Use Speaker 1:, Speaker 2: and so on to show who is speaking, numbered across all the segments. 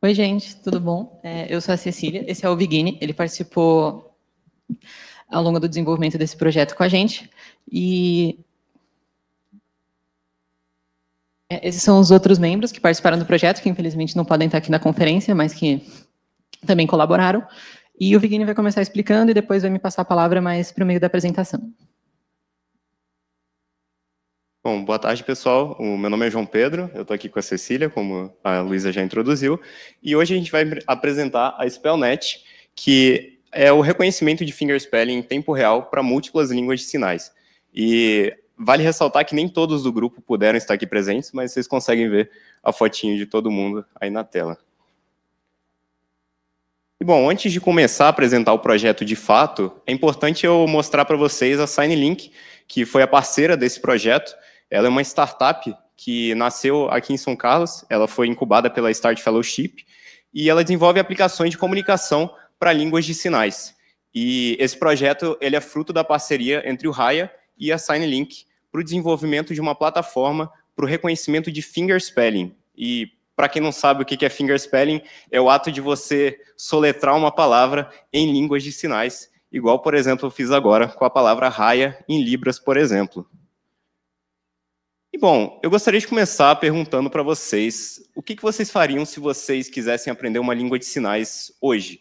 Speaker 1: Oi, gente, tudo bom? Eu sou a Cecília, esse é o Vigini, ele participou ao longo do desenvolvimento desse projeto com a gente, e esses são os outros membros que participaram do projeto, que infelizmente não podem estar aqui na conferência, mas que também colaboraram, e o Vigini vai começar explicando e depois vai me passar a palavra mais para o meio da apresentação.
Speaker 2: Bom, boa tarde, pessoal. O meu nome é João Pedro, eu estou aqui com a Cecília, como a Luísa já introduziu, e hoje a gente vai apresentar a SpellNet, que é o reconhecimento de fingerspelling em tempo real para múltiplas línguas de sinais. E vale ressaltar que nem todos do grupo puderam estar aqui presentes, mas vocês conseguem ver a fotinho de todo mundo aí na tela. E, bom, antes de começar a apresentar o projeto de fato, é importante eu mostrar para vocês a SignLink, que foi a parceira desse projeto. Ela é uma startup que nasceu aqui em São Carlos, ela foi incubada pela Start Fellowship, e ela desenvolve aplicações de comunicação para línguas de sinais. E esse projeto ele é fruto da parceria entre o Raya e a SignLink para o desenvolvimento de uma plataforma para o reconhecimento de fingerspelling. E, para quem não sabe o que é fingerspelling, é o ato de você soletrar uma palavra em línguas de sinais, igual, por exemplo, eu fiz agora com a palavra Raya em Libras, por exemplo. E, bom, eu gostaria de começar perguntando para vocês o que vocês fariam se vocês quisessem aprender uma língua de sinais hoje?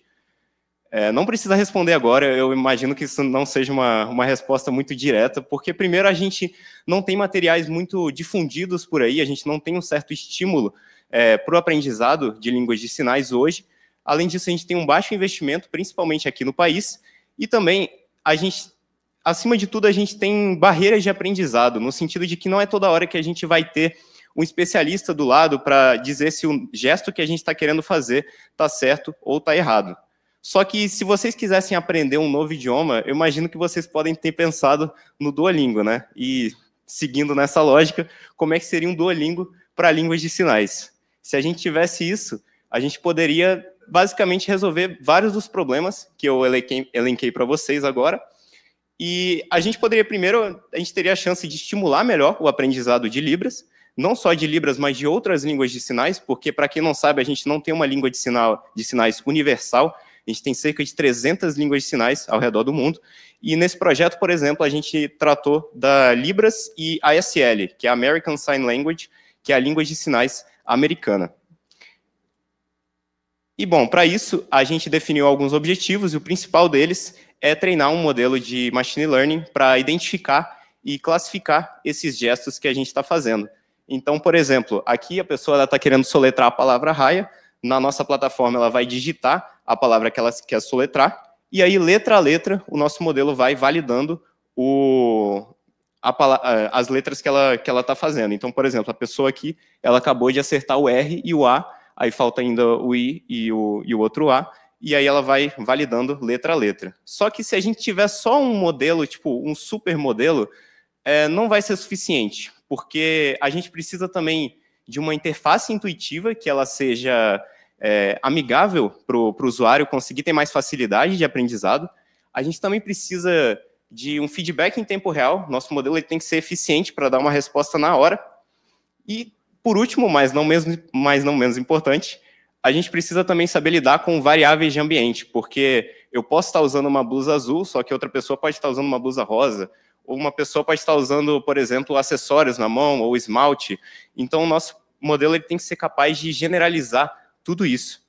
Speaker 2: Não precisa responder agora, eu imagino que isso não seja uma resposta muito direta, porque, primeiro, a gente não tem materiais muito difundidos por aí, a gente não tem um certo estímulo para o aprendizado de línguas de sinais hoje. Além disso, a gente tem um baixo investimento, principalmente aqui no país, e também a gente... Acima de tudo, a gente tem barreiras de aprendizado, no sentido de que não é toda hora que a gente vai ter um especialista do lado para dizer se o gesto que a gente está querendo fazer está certo ou está errado. Só que, se vocês quisessem aprender um novo idioma, eu imagino que vocês podem ter pensado no Duolingo, né? E, seguindo nessa lógica, como é que seria um Duolingo para línguas de sinais? Se a gente tivesse isso, a gente poderia, basicamente, resolver vários dos problemas que eu elenquei para vocês agora. E a gente poderia, primeiro, a gente teria a chance de estimular melhor o aprendizado de Libras, não só de Libras, mas de outras línguas de sinais, porque, para quem não sabe, a gente não tem uma língua de sinais universal, a gente tem cerca de 300 línguas de sinais ao redor do mundo, e nesse projeto, por exemplo, a gente tratou da Libras e ASL, que é a American Sign Language, que é a língua de sinais americana. E, bom, para isso, a gente definiu alguns objetivos, e o principal deles é treinar um modelo de machine learning para identificar e classificar esses gestos que a gente está fazendo. Então, por exemplo, aqui a pessoa está querendo soletrar a palavra Raya, na nossa plataforma ela vai digitar a palavra que ela quer soletrar, e aí, letra a letra, o nosso modelo vai validando as letras que ela está fazendo. Então, por exemplo, a pessoa aqui, ela acabou de acertar o R e o A, aí falta ainda o I e o outro A, e aí ela vai validando letra a letra. Só que se a gente tiver só um modelo, tipo um super modelo, não vai ser suficiente, porque a gente precisa também de uma interface intuitiva, que ela seja amigável para o usuário conseguir ter mais facilidade de aprendizado. A gente também precisa de um feedback em tempo real, nosso modelo ele tem que ser eficiente para dar uma resposta na hora. E, por último, mas não menos importante, a gente precisa também saber lidar com variáveis de ambiente, porque eu posso estar usando uma blusa azul, só que outra pessoa pode estar usando uma blusa rosa, ou uma pessoa pode estar usando, por exemplo, acessórios na mão, ou esmalte. Então, o nosso modelo ele tem que ser capaz de generalizar tudo isso.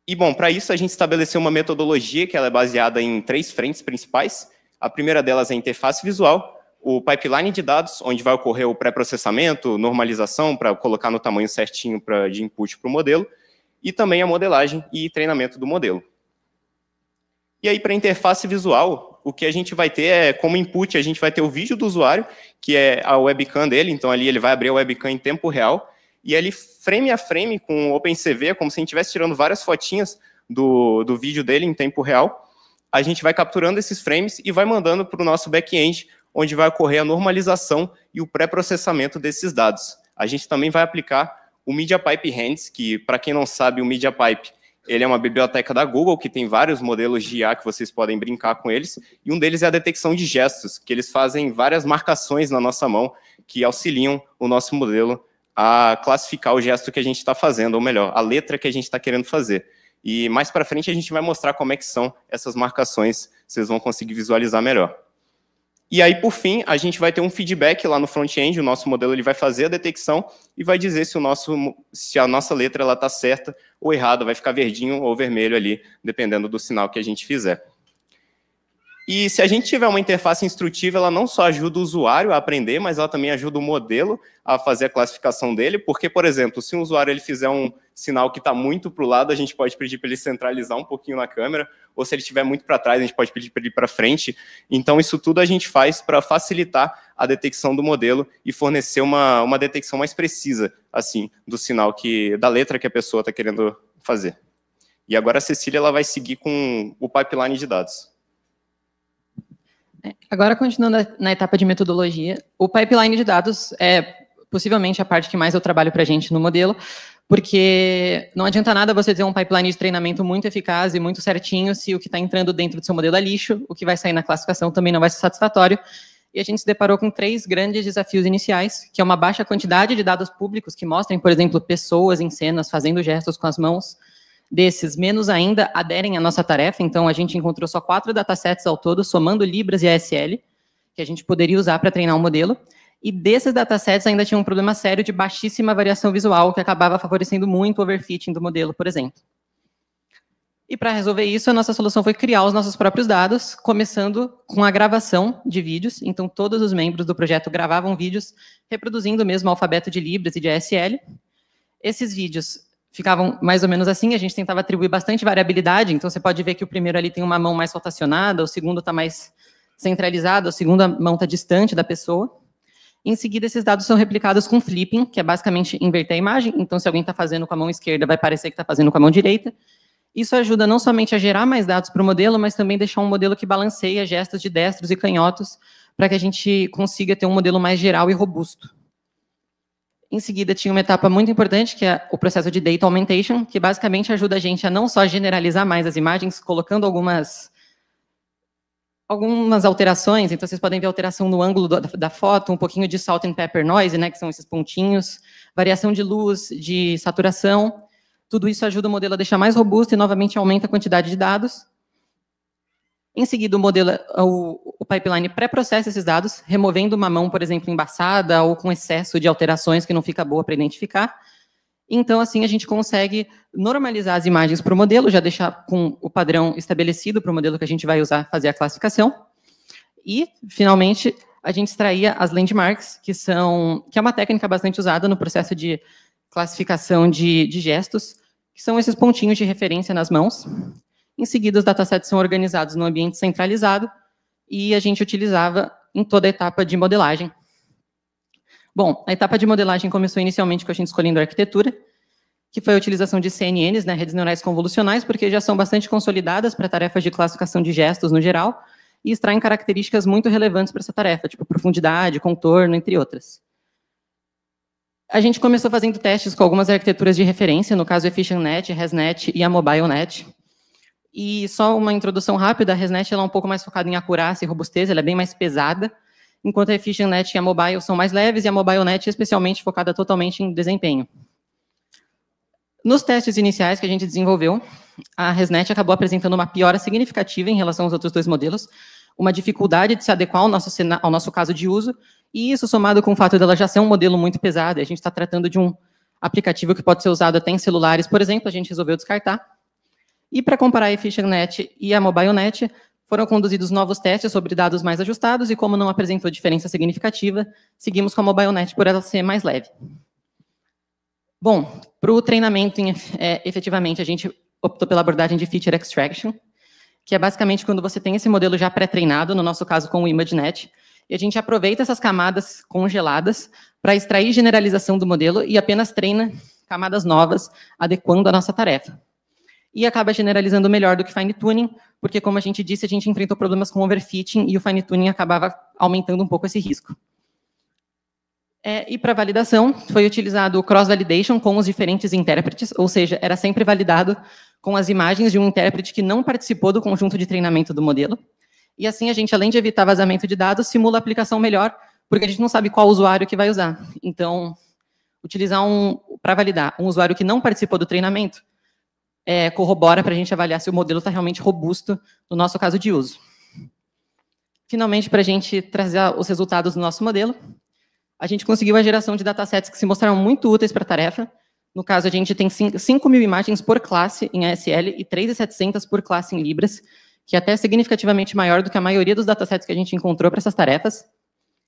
Speaker 2: E, bom, para isso a gente estabeleceu uma metodologia que ela é baseada em 3 frentes principais. A primeira delas é a interface visual, o pipeline de dados, onde vai ocorrer o pré-processamento, normalização, para colocar no tamanho certinho de input para o modelo, e também a modelagem e treinamento do modelo. E aí, para a interface visual, o que a gente vai ter como input, a gente vai ter o vídeo do usuário, que é a webcam dele, então ali ele vai abrir a webcam em tempo real, e ali, frame a frame, com o OpenCV, como se a gente estivesse tirando várias fotinhas do vídeo dele em tempo real, a gente vai capturando esses frames e vai mandando para o nosso back-end, onde vai ocorrer a normalização e o pré-processamento desses dados. A gente também vai aplicar o MediaPipe Hands, que, para quem não sabe, o MediaPipe ele é uma biblioteca da Google, que tem vários modelos de IA que vocês podem brincar com eles, e um deles é a detecção de gestos, que eles fazem várias marcações na nossa mão, que auxiliam o nosso modelo a classificar o gesto que a gente está fazendo, ou melhor, a letra que a gente está querendo fazer. E mais para frente a gente vai mostrar como é que são essas marcações, vocês vão conseguir visualizar melhor. E aí, por fim, a gente vai ter um feedback lá no front-end, o nosso modelo ele vai fazer a detecção e vai dizer se a nossa letra está certa ou errada, vai ficar verdinho ou vermelho ali, dependendo do sinal que a gente fizer. E se a gente tiver uma interface instrutiva, ela não só ajuda o usuário a aprender, mas ela também ajuda o modelo a fazer a classificação dele, porque, por exemplo, se um usuário ele fizer um sinal que está muito para o lado, a gente pode pedir para ele centralizar um pouquinho na câmera, ou se ele estiver muito para trás, a gente pode pedir para ele ir para frente. Então, isso tudo a gente faz para facilitar a detecção do modelo e fornecer uma detecção mais precisa, assim, do sinal da letra que a pessoa está querendo fazer. E agora a Cecília ela vai seguir com o pipeline de dados.
Speaker 1: Agora, continuando na etapa de metodologia, o pipeline de dados é possivelmente a parte que mais eu trabalho para a gente no modelo, porque não adianta nada você ter um pipeline de treinamento muito eficaz e muito certinho se o que está entrando dentro do seu modelo é lixo, o que vai sair na classificação também não vai ser satisfatório, e a gente se deparou com 3 grandes desafios iniciais, que é uma baixa quantidade de dados públicos que mostrem, por exemplo, pessoas em cenas fazendo gestos com as mãos. Desses, menos ainda aderem à nossa tarefa, então a gente encontrou só 4 datasets ao todo, somando Libras e ASL, que a gente poderia usar para treinar um modelo, e desses datasets ainda tinha um problema sério de baixíssima variação visual, que acabava favorecendo muito o overfitting do modelo, por exemplo. E para resolver isso, a nossa solução foi criar os nossos próprios dados, começando com a gravação de vídeos, então todos os membros do projeto gravavam vídeos, reproduzindo mesmo o alfabeto de Libras e de ASL. Esses vídeos ficavam mais ou menos assim, a gente tentava atribuir bastante variabilidade, então você pode ver que o primeiro ali tem uma mão mais rotacionada, o segundo está mais centralizado, a segunda mão está distante da pessoa. Em seguida, esses dados são replicados com flipping, que é basicamente inverter a imagem, então se alguém está fazendo com a mão esquerda, vai parecer que está fazendo com a mão direita. Isso ajuda não somente a gerar mais dados para o modelo, mas também deixar um modelo que balanceia gestos de destros e canhotos, para que a gente consiga ter um modelo mais geral e robusto. Em seguida, tinha uma etapa muito importante, que é o processo de Data Augmentation, que basicamente ajuda a gente a não só generalizar mais as imagens, colocando algumas alterações. Então, vocês podem ver alteração no ângulo da foto, um pouquinho de salt and pepper noise, né, que são esses pontinhos, variação de luz, de saturação. Tudo isso ajuda o modelo a deixar mais robusto e, novamente, aumenta a quantidade de dados. Em seguida, o pipeline pré-processa esses dados, removendo uma mão, por exemplo, embaçada ou com excesso de alterações que não fica boa para identificar. Então, assim, a gente consegue normalizar as imagens para o modelo, já deixar com o padrão estabelecido para o modelo que a gente vai usar fazer a classificação. E, finalmente, a gente extraía as landmarks, que é uma técnica bastante usada no processo de classificação de gestos, que são esses pontinhos de referência nas mãos. Em seguida, os datasets são organizados no ambiente centralizado e a gente utilizava em toda a etapa de modelagem. Bom, a etapa de modelagem começou inicialmente com a gente escolhendo a arquitetura, que foi a utilização de CNNs, né, redes neurais convolucionais, porque já são bastante consolidadas para tarefas de classificação de gestos no geral e extraem características muito relevantes para essa tarefa, tipo profundidade, contorno, entre outras. A gente começou fazendo testes com algumas arquiteturas de referência, no caso EfficientNet, ResNet e a MobileNet. E só uma introdução rápida, a ResNet ela é um pouco mais focada em acurácia e robustez, ela é bem mais pesada, enquanto a EfficientNet e a Mobile são mais leves, e a MobileNet é especialmente focada totalmente em desempenho. Nos testes iniciais que a gente desenvolveu, a ResNet acabou apresentando uma piora significativa em relação aos outros 2 modelos, uma dificuldade de se adequar ao nosso caso de uso, e isso somado com o fato dela já ser um modelo muito pesado, e a gente está tratando de um aplicativo que pode ser usado até em celulares, por exemplo, a gente resolveu descartar. E para comparar a EfficientNet e a MobileNet, foram conduzidos novos testes sobre dados mais ajustados e, como não apresentou diferença significativa, seguimos com a MobileNet por ela ser mais leve. Bom, para o treinamento, efetivamente, a gente optou pela abordagem de Feature Extraction, que é basicamente quando você tem esse modelo já pré-treinado, no nosso caso com o ImageNet, e a gente aproveita essas camadas congeladas para extrair generalização do modelo e apenas treina camadas novas, adequando a nossa tarefa. E acaba generalizando melhor do que fine-tuning, porque, como a gente disse, a gente enfrentou problemas com overfitting e o fine-tuning acabava aumentando um pouco esse risco. E para validação, foi utilizado o cross-validation com os diferentes intérpretes, ou seja, era sempre validado com as imagens de um intérprete que não participou do conjunto de treinamento do modelo. E assim, a gente, além de evitar vazamento de dados, simula a aplicação melhor, porque a gente não sabe qual usuário que vai usar. Então, utilizar para validar um usuário que não participou do treinamento, corrobora para a gente avaliar se o modelo está realmente robusto no nosso caso de uso. Finalmente, para a gente trazer os resultados do nosso modelo, a gente conseguiu a geração de datasets que se mostraram muito úteis para a tarefa. No caso, a gente tem 5.000 imagens por classe em ASL e 3.700 por classe em Libras, que é até significativamente maior do que a maioria dos datasets que a gente encontrou para essas tarefas.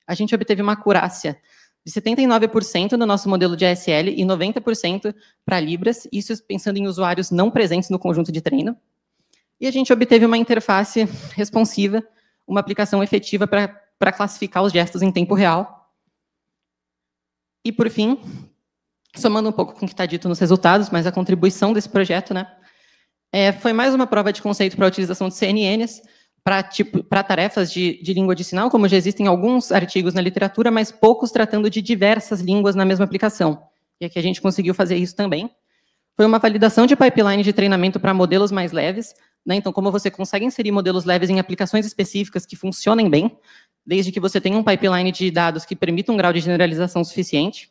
Speaker 1: A gente obteve uma acurácia de 79% no nosso modelo de ASL e 90% para Libras, isso pensando em usuários não presentes no conjunto de treino. E a gente obteve uma interface responsiva, uma aplicação efetiva para classificar os gestos em tempo real. E, por fim, somando um pouco com o que está dito nos resultados, mas a contribuição desse projeto, né, foi mais uma prova de conceito para a utilização de CNNs para tarefas de língua de sinal, como já existem alguns artigos na literatura, mas poucos tratando de diversas línguas na mesma aplicação. E aqui a gente conseguiu fazer isso também. Foi uma validação de pipeline de treinamento para modelos mais leves, né? Então, como você consegue inserir modelos leves em aplicações específicas que funcionem bem, desde que você tenha um pipeline de dados que permita um grau de generalização suficiente.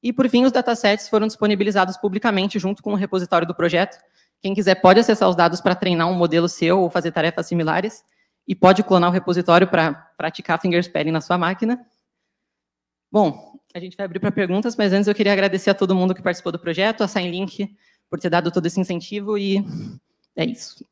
Speaker 1: E, por fim, os datasets foram disponibilizados publicamente junto com o repositório do projeto. Quem quiser pode acessar os dados para treinar um modelo seu ou fazer tarefas similares, e pode clonar o repositório para praticar fingerspelling na sua máquina. Bom, a gente vai abrir para perguntas, mas antes eu queria agradecer a todo mundo que participou do projeto, a SignLink por ter dado todo esse incentivo, e é isso.